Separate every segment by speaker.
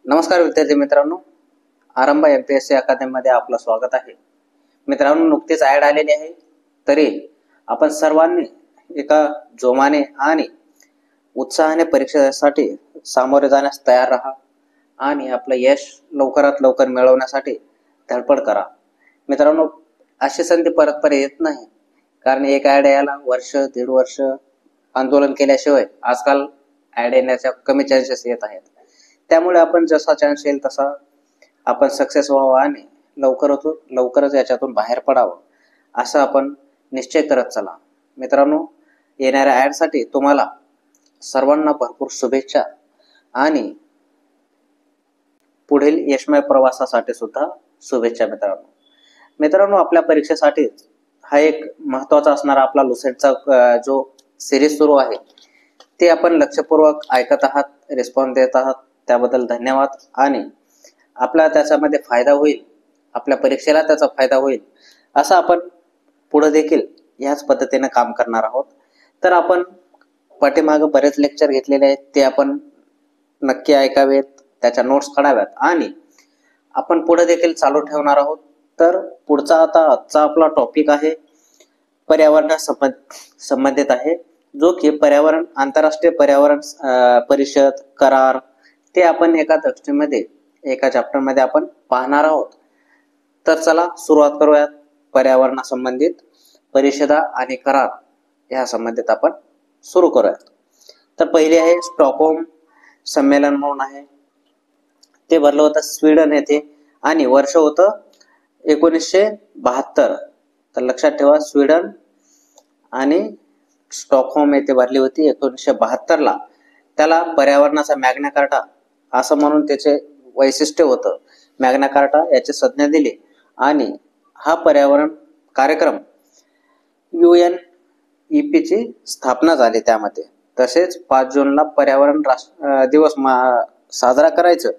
Speaker 1: नमस्कार विद्यार्थी मित्रांनो, आरंभ MPSC अकादमी मध्ये आपलं स्वागत आहे. मित्रांनो, नुकतीच ऍड आलेली आहे, तरी आपण सर्वांनी एका जोमाने आणि उत्साहाने परीक्षेसाठी सामोरे जाण्यास तयार राहा आणि आपलं यश लवकरात लवकर मिळवण्यासाठी धडपड करा. मित्रांनो, अशी संधी परत परत येत नाही, कारण एक ऍड यायला वर्ष दीड वर्ष आंदोलन केल्याशिवाय आजकाल ऍड येण्याच्या कमी चान्सेस येत आहेत. त्यामुळे आपण जसा चान्स येईल तसा आपण सक्सेस व्हावं आणि लवकरच याच्यातून बाहेर पडावं असं आपण निश्चय करत चला. मित्रांनो, येणाऱ्या ऍडसाठी तुम्हाला सर्वांना भरपूर शुभेच्छा आणि पुढील यशमय प्रवासासाठी सुद्धा शुभेच्छा. मित्रांनो, आपल्या परीक्षेसाठी हा एक महत्त्वाचा असणारा आपला लुसेंटचा जो सिरीज सुरू आहे ते आपण लक्षपूर्वक ऐकत आहात, रिस्पॉन्स देत आहात, त्याबद्दल धन्यवाद. आणि आपला त्याच्यामध्ये फायदा होईल, आपल्या परीक्षेला त्याचा फायदा होईल असं आपण पुढे देखील ह्याच पद्धतीने काम करणार आहोत. तर आपण पाठीमागे बरेच लेक्चर घेतलेले आहेत, ते आपण नक्की ऐकावेत, त्याच्या नोट्स काढाव्यात आणि आपण पुढे देखील चालू ठेवणार आहोत. तर पुढचा आजचा आपला टॉपिक आहे पर्यावरणासंबंधित आहे, जो की पर्यावरण आंतरराष्ट्रीय पर्यावरण परिषद करार ते आपण एका चॅप्टर मध्ये आपण पाहणार आहोत. तर चला सुरुवात करूयात. पर्यावरणासंबंधित परिषदा आणि करार या संबंधित आपण सुरू करूयात. तर पहिले आहे स्टॉकहोम संमेलन म्हणून आहे, ते भरलं होतं स्वीडन येथे आणि वर्ष होतं 1972. तर लक्षात ठेवा, स्वीडन आणि स्टॉकहोम येथे भरली होती 1972 ला. त्याला पर्यावरणाचा मॅग्ना कार्टा असं म्हणून त्याचे वैशिष्ट्य होतं. मॅग्ना कार्टा याची संज्ञा दिली आणि हा पर्यावरण कार्यक्रम UNEP ची स्थापना झाली त्यामध्ये. तसेच 5 जूनला पर्यावरण दिवस साजरा करायचं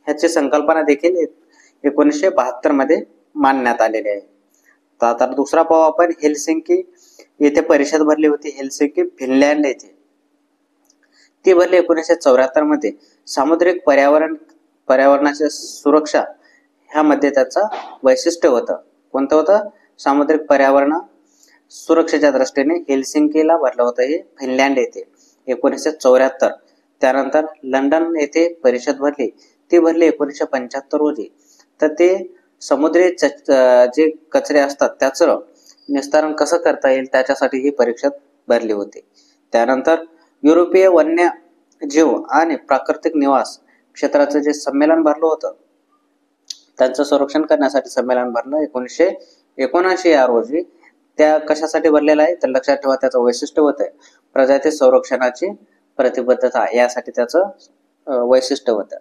Speaker 1: ह्याची संकल्पना देखील 1972 मध्ये मांडण्यात आलेली आहे. तर आता दुसरा पाहू आपण, हेलसिंकी येथे परिषद भरली होती. हेलसिंकी फिनलँड येथे ती भरली 1974 मध्ये. सामुद्रिक पर्यावरणाची सुरक्षा ह्यामध्ये त्याचं वैशिष्ट्य होतं. कोणतं होतं? सामुद्रिक पर्यावरण सुरक्षेच्या दृष्टीने हेलसिंकीला भरलं होतं हे फिनलँड येथे 1974. त्यानंतर लंडन येथे परिषद भरली, ती भरली 1975 रोजी. तर ते समुद्री जे कचरे असतात त्याचं निस्तारण कसं करता येईल त्याच्यासाठी ही परिषद भरली होती. त्यानंतर युरोपीय वन्य जीव आणि प्राकृतिक निवास क्षेत्राचं जे संमेलन भरलं होतं, त्यांचं संरक्षण करण्यासाठी संमेलन भरलं 1979 या रोजी. त्या कशासाठी भरलेलं आहे तर लक्षात ठेवा, त्याचं वैशिष्ट्य होतं प्रजाती संरक्षणाची प्रतिबद्धता, यासाठी त्याचं वैशिष्ट्य होतं.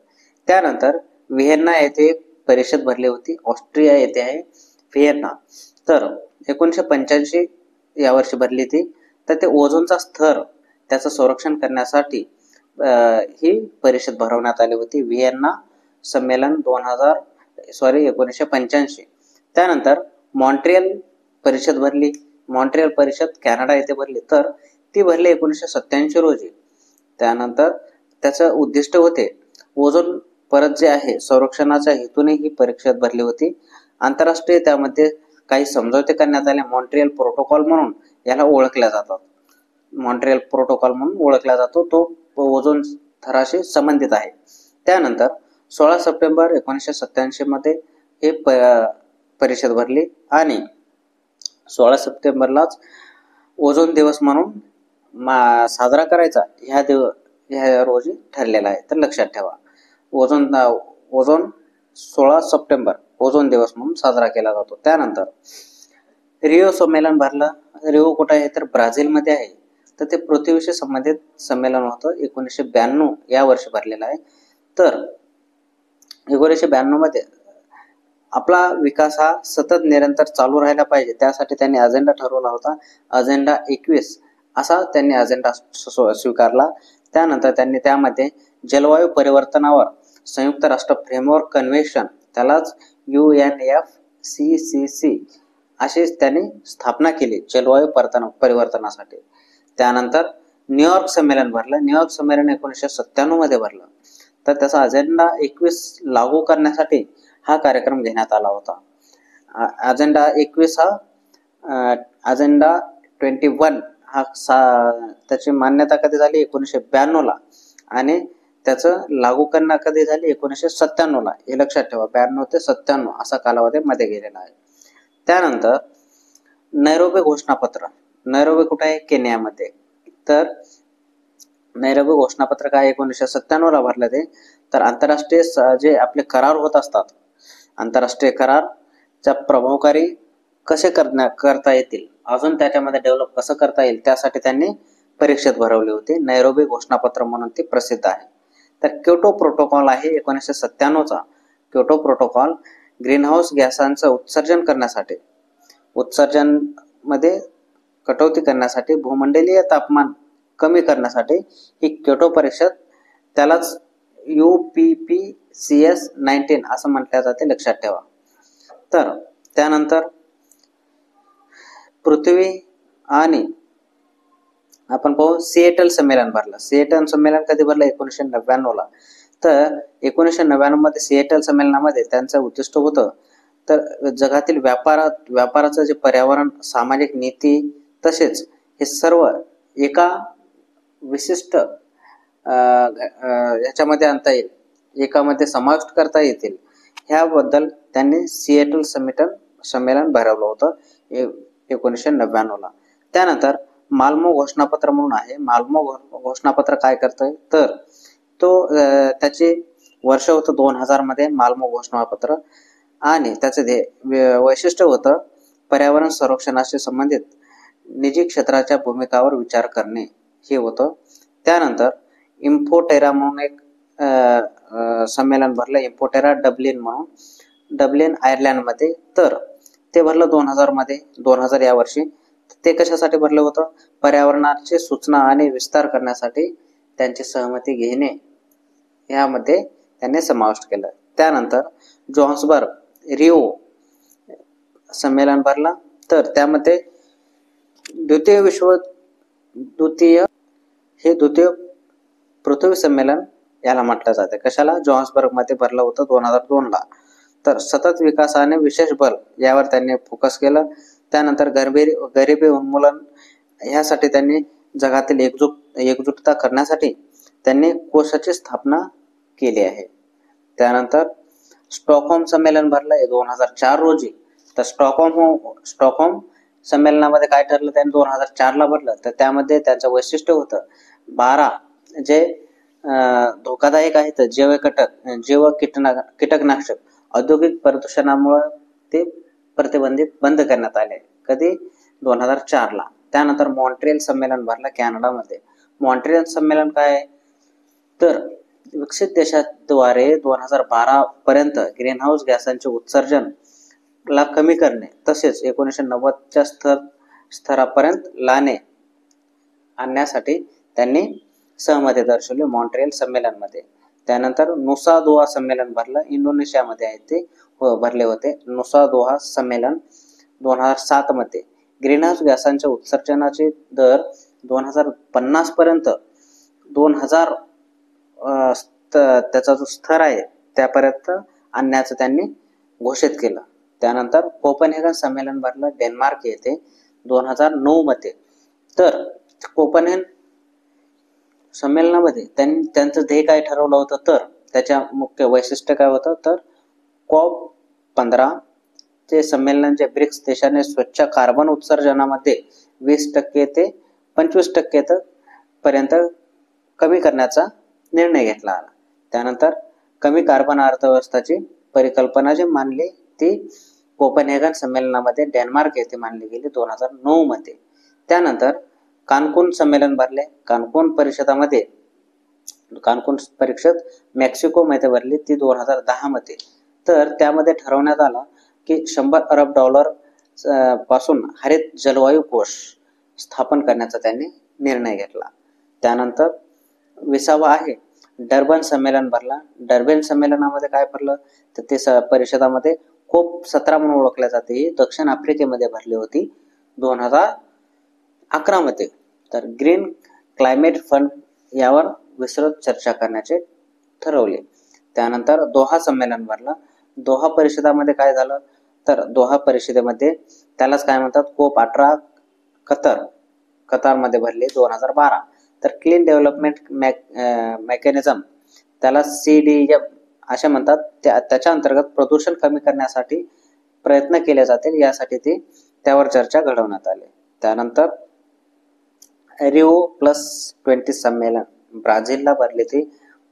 Speaker 1: त्यानंतर व्हिएन्ना येथे परिषद भरली होती, ऑस्ट्रिया येथे आहे व्हिएन्ना. तर 1985 या वर्षी भरली ती. तर ते ओझोनचा स्तर त्याचं संरक्षण करण्यासाठी ही परिषद भरवण्यात आली होती, व्हिएन्ना संमेलन 1985. त्यानंतर मॉन्ट्रियल परिषद भरली. मॉन्ट्रियल परिषद कॅनडा येथे भरली, तर ती भरली 1987 रोजी. त्यानंतर त्याचं उद्दिष्ट होते ओझोन परत जे आहे संरक्षणाच्या हेतूने ही परिषद भरली होती. आंतरराष्ट्रीय त्यामध्ये काही समझोते करण्यात आले, मॉन्ट्रियल प्रोटोकॉल म्हणून याला ओळखल्या जातात. मॉन्ट्रियल प्रोटोकॉल म्हणून ओळखला जातो, तो ओझोन थराशी संबंधित आहे. त्यानंतर 16 सप्टेंबर 1987 मध्ये हे परिषद भरली आणि 16 सप्टेंबरलाच ओझोन दिवस म्हणून साजरा करायचा ह्या रोजी ठरलेला आहे. तर लक्षात ठेवा, ओझोन 16 सप्टेंबर ओझोन दिवस म्हणून साजरा केला जातो. त्यानंतर रिओ संमेलन भरलं. रिओ कुठे आहे तर ब्राझीलमध्ये आहे. तर ते पृथ्वीशी संबंधित संमेलन होतं, 1992 या वर्षी भरलेलं आहे. तर 1992 मध्ये आपला विकास हा सतत निरंतर चालू राहायला पाहिजे, त्यासाठी त्यांनी अजेंडा ठरवला होता. अजेंडा 21 असा त्यांनी अजेंडा स्वीकारला. त्यानंतर त्यांनी त्यामध्ये जलवायू परिवर्तनावर संयुक्त राष्ट्र फ्रेमवर्क कन्व्हेन्शन, त्यालाच UNFCCC अशी त्यांनी स्थापना केली जलवायू परिवर्तनासाठी. त्यानंतर न्यूयॉर्क संमेलन भरलं. न्यूयॉर्क संमेलन 1997 मध्ये भरलं. तर त्याचा अजेंडा 21 लागू करण्यासाठी हा कार्यक्रम घेण्यात आला होता. अजेंडा 21 हा अजेंडा 21 हा त्याची मान्यता कधी झाली 1992 ला आणि त्याचं लागू करणं कधी झाली 1997 ला. हे लक्षात ठेवा, 92 ते 97 असा कालावधी मध्ये गेलेला आहे. त्यानंतर नैरोबी घोषणापत्र. नैरोबी कुठे आहे? केनियामध्ये. तर नैरोबी घोषणापत्र काय 1997 ला भरलं ते. तर आंतरराष्ट्रीय जे आपले करार होत असतात, आंतरराष्ट्रीय करारच्या प्रभावकारी कसे करता येतील, अजून त्याच्यामध्ये डेव्हलप कसं करता येईल, त्यासाठी त्यांनी परीक्षेत भरवली होती. नैरोबी घोषणापत्र म्हणून ती प्रसिद्ध आहे. तर क्योटो प्रोटोकॉल आहे 1997 चा. क्योटो प्रोटोकॉल ग्रीनहाऊस गॅसांचं उत्सर्जन करण्यासाठी, उत्सर्जन मध्ये कटौती करण्यासाठी, भूमंडलीय तापमान कमी करण्यासाठी ही क्योटो परिषद, त्यालाच UPPCS 19 असं म्हटलं जाते, लक्षात ठेवा. तर त्यानंतर पृथ्वी आणि आपण पाहू सिएटल संमेलन भरलं. सिएटल संमेलन कधी भरलं? 1999 ला. तर 1999 मध्ये सिएटल संमेलनामध्ये त्यांचं उद्दिष्ट होतं तर जगातील व्यापाराचं जे पर्यावरण, सामाजिक नीती तसेच हे सर्व एका विशिष्ट ह्याच्यामध्ये आणता येईल, एकामध्ये समाविष्ट करता येतील, ह्याबद्दल त्यांनी सिएटल संमेलन भरवलं होतं 1999 ला. त्यानंतर माल्मो घोषणापत्र म्हणून आहे. माल्मो घोषणापत्र काय करतंय तर तो त्याचे वर्ष होतं 2000 मध्ये माल्मो घोषणापत्र आणि त्याचं वैशिष्ट्य होतं पर्यावरण संरक्षणाशी संबंधित निजी क्षेत्राच्या भूमिकावर विचार करणे, हे होतं. त्यानंतर इम्फोटेरा म्हणून एक संमेलन भरलं, इम्फोटेरा डब्लिन म्हणून, डब्लिन आयर्लंडमध्ये. तर ते भरलं 2000 मध्ये, 2000 या वर्षी. ते कशासाठी भरलं होतं? पर्यावरणाची सूचना आणि विस्तार करण्यासाठी त्यांची सहमती घेणे यामध्ये त्यांनी समाविष्ट केलं. त्यानंतर जोहान्सबर्ग रिओ संमेलन भरला. तर त्यामध्ये द्वितीय पृथ्वी संमेलन याला म्हटलं जाते. कशाला? जोहान्सबर्ग मध्ये भरलं होतं 2002 ला. तर सतत विकास आणि विशेष बल यावर त्यांनी फोकस केलं. त्यानंतर गरिबी उन्मूलन यासाठी त्यांनी जगातील एकजुटता करण्यासाठी त्यांनी कोशाची स्थापना केली आहे. त्यानंतर स्टॉकहोम संमेलन भरलं 2004 रोजी. तर स्टॉकहोम संमेलनामध्ये काय ठरलं? त्यांनी 2004 ला भरलं. तर त्यामध्ये त्यांचं वैशिष्ट्य होतं 12 जे धोकादायक आहेत जैव कीटकनाशक औद्योगिक प्रदूषणामुळे ते बंद करण्यात आले. कधी? 2004 ला. त्यानंतर मॉन्ट्रियल संमेलन भरलं कॅनडामध्ये. मॉन्ट्रियल संमेलन काय आहे तर विकसित देशाद्वारे 2012 पर्यंत ग्रीनहाऊस गॅसांचे उत्सर्जन ला कमी करणे तसेच 1990च्या स्तरापर्यंत आणण्यासाठी त्यांनी सहमती दर्शवली मॉन्ट्रियल संमेलनामध्ये. त्यानंतर नुसा दोहा संमेलन भरलं, इंडोनेशियामध्ये आहे ते भरले होते. नुसा दोहा संमेलन 2007 मध्ये ग्रीनहाऊस गॅसांच्या उत्सर्जनाचे दर 2050 पर्यंत 2000 त्याचा जो स्तर आहे त्यापर्यंत आणण्याचं त्यांनी घोषित केलं. त्यानंतर कोपनहेगन संमेलन भरलं डेन्मार्क येथे 2009 मध्ये. तर कोपनहेगन संमेलनामध्ये त्यांचं ध्येय काय ठरवलं होतं तर त्याच्या मुख्य वैशिष्ट्य काय होतं तर COP15 चे संमेलनाचे ब्रिक्स देशाने स्वच्छ कार्बन उत्सर्जनामध्ये 20% ते 25% पर्यंत कमी करण्याचा निर्णय घेतला आला. त्यानंतर कमी कार्बन अर्थव्यवस्थाची परिकल्पना जी मांडली ती कोपनहेगन संमेलनामध्ये डेन्मार्क येथे मांडली गेली 2009 मध्ये. त्यानंतर कानकून संमेलन भरले. कानकून परिषद मेक्सिको मध्ये भरली ती 2010 मध्ये. तर त्यामध्ये ठरवण्यात आलं की $100 अरब पासून हरित जलवायू कोष स्थापन करण्याचा त्यांनी निर्णय घेतला. त्यानंतर 20वा आहे डर्बन संमेलन भरला. डर्बन संमेलनामध्ये काय भरलं तर ते परिषदामध्ये COP17 म्हणून ओळखल्या जाते, ही दक्षिण आफ्रिकेमध्ये भरली होती 2011 मध्ये. तर ग्रीन क्लायमेट फंड यावर विस्तृत चर्चा करण्याचे ठरवले. त्यानंतर दोहा संमेलन भरलं. दोहा परिषदामध्ये काय झालं, तर दोहा परिषदेमध्ये त्यालाच काय म्हणतात, कोप 18 कतारमध्ये भरले 2012. तर क्लीन डेव्हलपमेंट मेकॅनिझम त्याला CDM असे म्हणतात. त्याच्या अंतर्गत प्रदूषण कमी करण्यासाठी प्रयत्न केले जातील, यासाठी त्यावर चर्चा घडवण्यात आली. त्यानंतर Rio+20 संमेलन ब्राझीलला भरले ते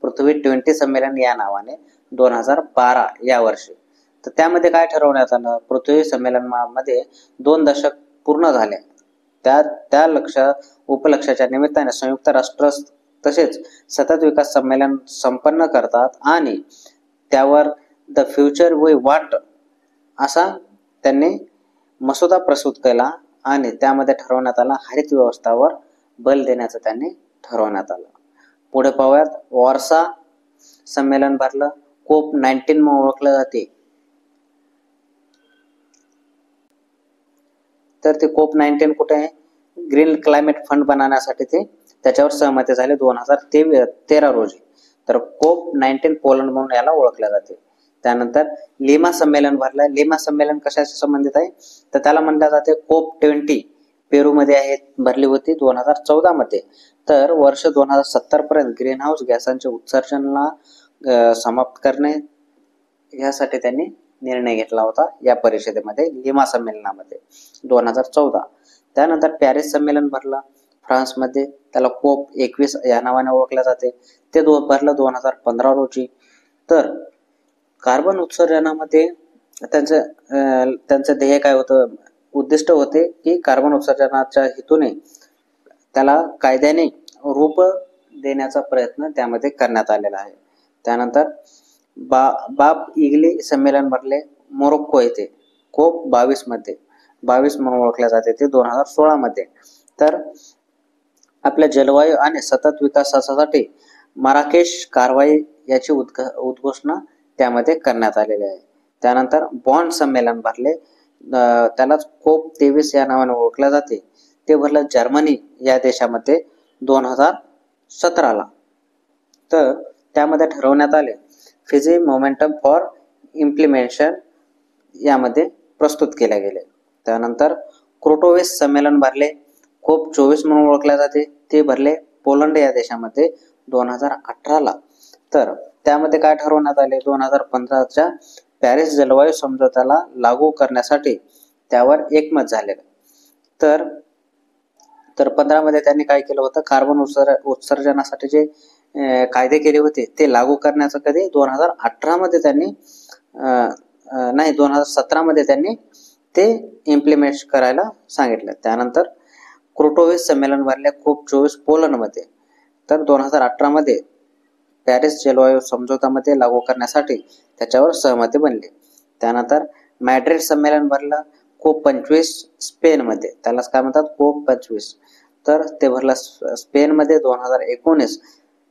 Speaker 1: पृथ्वी 20 संमेलन या नावाने 2012 या वर्षी. तर त्यामध्ये काय ठरवण्यात आलं, पृथ्वी संमेलनामध्ये 2 दशक पूर्ण झाले. त्या उपलक्षाच्या निमित्ताने संयुक्त राष्ट्र तसेच सतत विकास संमेलन संपन्न करतात आणि त्यावर द फ्युचर वी वांट असा त्यांनी मसुदा प्रस्तुत केला आणि त्यामध्ये ठरवण्यात आला हरित व्यवस्थावर बल देण्याचं त्यांनी ठरवण्यात आलं. पुढे पाहूयात, वॉर्सा संमेलन भरलं. कोप 19 म्हणून ओळखलं जाते. तर ते कोप 19 कुठे आहे, ग्रीन क्लायमेट फंड बनवण्यासाठी त्याच्यावर सहमती झाली 2013 रोजी. तर कोप 19 पोलंड म्हणून याला ओळखले जाते. त्यानंतर लिमा संमेलन भरलं. लिमा संमेलन कशाशी संबंधित आहे, तर त्याला म्हणले जाते कोप 20 पेरूमध्ये भरली होती 2014 मध्ये. तर वर्ष 2070 पर्यंत ग्रीन हाऊस गॅसांचे उत्सर्जनला समाप्त करणे यासाठी त्यांनी निर्णय घेतला होता या परिषदेमध्ये, लिमा संमेलनामध्ये 2014. त्यानंतर पॅरिस संमेलन भरलं फ्रान्समध्ये. त्याला कोप 21 या नावाने ओळखले जाते. ते भरलं 2015 रोजी. तर कार्बन उत्सर्जनामध्ये त्यांचं ध्येय काय होतं, उद्दिष्ट होते की कार्बन उत्सर्जनाच्या हेतूने त्याला कायद्याने रूप देण्याचा प्रयत्न त्यामध्ये करण्यात आलेला आहे. त्यानंतर बाब इगली संमेलन भरले मोरोक्को येथे कोप 22 मध्ये, 22 म्हणून ओळखले जाते ते 2016 मध्ये. तर आपल्या जलवायू आणि सतत विकासासाठी माराकेश कारवाई याची उद्घोषणा त्यामध्ये करण्यात आलेली आहे. त्यानंतर बॉन्ड संमेलन भरले, त्यालाच कोप 23 या नावाने ओळखले जाते. ते भरलं जर्मनी या देशामध्ये 2017ला. तर त्यामध्ये ठरवण्यात आले फिजी मोमेंटम फॉर इम्प्लिमेंटेशन यामध्ये प्रस्तुत केले गेले. त्यानंतर क्रोटोवेस संमेलन भरले, कोप 24 म्हणून ओळखले जाते. ते भरले पोलंड या देशामध्ये 2018ला. तर त्यामध्ये काय ठरवण्यात आले, 2015च्या पॅरिस जलवायू समझोत्याला लागू करण्यासाठी त्यावर एकमत झालेलं. तर 15 मध्ये त्यांनी काय केलं होतं, कार्बन उत्सर्जनासाठी जे कायदे केले होते ते लागू करण्याचं कधी 2018 मध्ये त्यांनी 2017 मध्ये त्यांनी ते इम्प्लिमेंट करायला सांगितलं. त्यानंतर क्रोटोवेस संमेलन भरले कोप 24 पोलंड मध्ये. तर 2018 मध्ये पॅरिस जलवायू समझोतामध्ये लागू करण्यासाठी त्याच्यावर सहमती बनली. त्यानंतर मॅड्रिड संमेलन भरलं कोप 25 स्पेन मध्ये, त्यालाच काय म्हणतात कोप 25. तर ते भरलं स्पेन मध्ये 2019.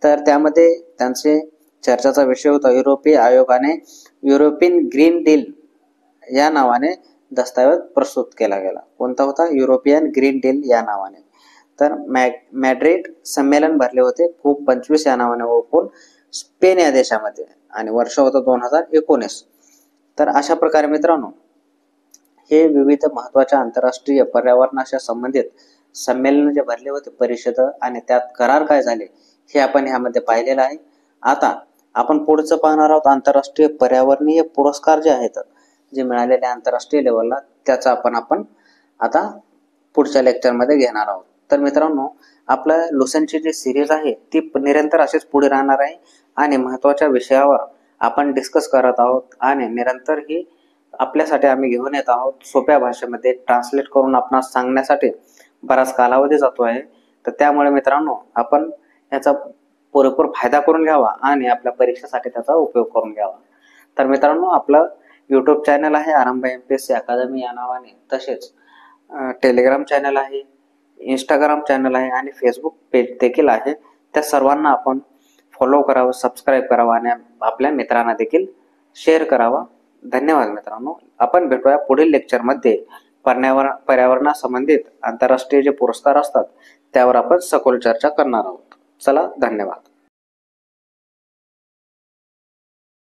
Speaker 1: तर त्यामध्ये त्यांचे चर्चाचा विषय होता युरोपीय आयोगाने युरोपियन ग्रीन डील या नावाने दस्तऐवज प्रस्तुत केला गेला. कोणता होता, युरोपियन ग्रीन डील या नावाने. तर मॅड्रिड संमेलन भरले होते कोप 25 या नावाने ओळखून स्पेन या देशामध्ये आणि वर्ष होतं 2019. तर अशा प्रकारे मित्रांनो हे विविध महत्वाच्या आंतरराष्ट्रीय पर्यावरणाशी संबंधित संमेलन जे भरले होते परिषद आणि त्यात करार काय झाले हे आपण ह्यामध्ये पाहिलेलं आहे. आता आपण पुढचं पाहणार आहोत आंतरराष्ट्रीय पर्यावरणीय पुरस्कार जे आहेत जे मिळालेले आंतरराष्ट्रीय लेवलला, त्याचा आपण आता पुढच्या लेक्चरमध्ये घेणार आहोत. तर मित्रांनो आपलं लुसेंटची जी सिरीज आहे ती निरंतर अशीच पुढे राहणार आहे आणि महत्वाच्या विषयावर आपण डिस्कस करत आहोत आणि निरंतर ही आपल्यासाठी आम्ही घेऊन येत आहोत. सोप्या भाषेमध्ये ट्रान्सलेट करून आपणास सांगण्यासाठी बराच कालावधी जातो आहे. तर त्यामुळे मित्रांनो आपण याचा पुरेपूर फायदा करून घ्यावा आणि आपल्या परीक्षेसाठी त्याचा उपयोग करून घ्यावा. तर मित्रांनो आपलं यूट्यूब चॅनल आहे आरंभ MPSC अकादमी या नावाने, तसेच टेलिग्राम चॅनल आहे, इंस्टाग्राम चॅनल आहे आणि फेसबुक पेज देखील आहे. त्या सर्वांना आपण फॉलो करावं, सबस्क्राईब करावं आणि आपल्या मित्रांना देखील शेअर करावा. धन्यवाद मित्रांनो. आपण भेटूया पुढील लेक्चरमध्ये पर्यावरणासंबंधित आंतरराष्ट्रीय जे पुरस्कार असतात त्यावर आपण सखोल चर्चा करणार आहोत. चला, धन्यवाद.